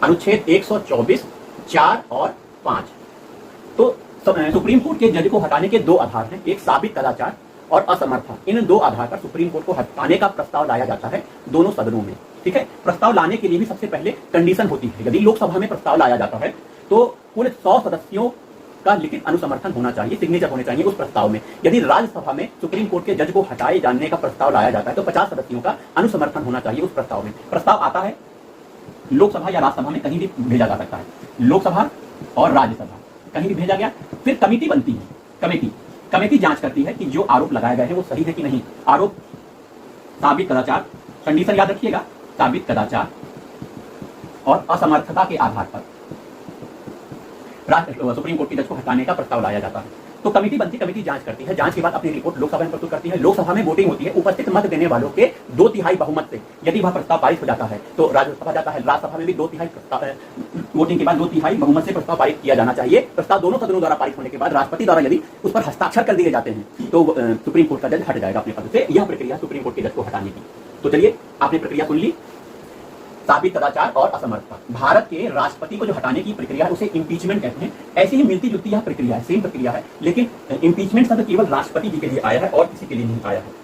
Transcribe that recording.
अनुच्छेद 124 4 और 5। तो सुप्रीम कोर्ट के जज को हटाने के दो आधार हैं, एक साबित कदाचार और असमर्था। इन दो आधार पर सुप्रीम कोर्ट को हटाने का प्रस्ताव लाया जाता है दोनों सदनों में। ठीक है, प्रस्ताव लाने के लिए भी सबसे पहले कंडीशन होती है। यदि लोकसभा में प्रस्ताव लाया जाता है तो कुल 100 सदस्यों का लिखित अनुसमर्थन होना चाहिए, सिग्नेचर होने चाहिए उस प्रस्ताव में। यदि राज्यसभा में सुप्रीम कोर्ट के जज को हटाए जाने का प्रस्ताव लाया जाता है तो 50 सदस्यों का अनुसमर्थन होना चाहिए उस प्रस्ताव में। प्रस्ताव आता है लोकसभा या राज्यसभा में, कहीं भी भेजा जा सकता है, लोकसभा और राज्यसभा कहीं भी भेजा गया, फिर कमेटी बनती है। कमेटी जांच करती है कि जो आरोप लगाए गए हैं वो सही है कि नहीं। आरोप साबित कदाचार, कंडीशन याद रखिएगा, साबित कदाचार और असमर्थता के आधार पर सुप्रीम कोर्ट के जज को हटाने का प्रस्ताव लाया जाता है। तो कमेटी बनती, कमेटी जांच करती है, जांच के बाद अपनी रिपोर्ट लोकसभा में प्रस्तुत करती है। लोकसभा में वोटिंग होती है, उपस्थित मत देने वालों के 2/3 बहुमत से यदि वह प्रस्ताव पारित हो जाता है तो राज्यसभा जाता है। राज्यसभा में भी 2/3 वोटिंग के बाद 2/3 बहुमत से प्रस्ताव पारित किया जाना चाहिए। प्रस्ताव दोनों सदनों द्वारा पारित होने के बाद राष्ट्रपति द्वारा यदि उस पर हस्ताक्षर कर दिए जाते हैं तो सुप्रीम कोर्ट का जज हट जाएगा अपने पद से। यह प्रक्रिया सुप्रीम कोर्ट के जज को हटाने की। तो चलिए, आपने प्रक्रिया सुन ली, साबित कदाचार और असमर्थता। भारत के राष्ट्रपति को जो हटाने की प्रक्रिया है उसे इम्पीचमेंट कहते हैं। ऐसी ही मिलती जुलती यह प्रक्रिया है, सेम प्रक्रिया है, लेकिन इम्पीचमेंट शब्द केवल राष्ट्रपति जी के लिए आया है और किसी के लिए नहीं आया है।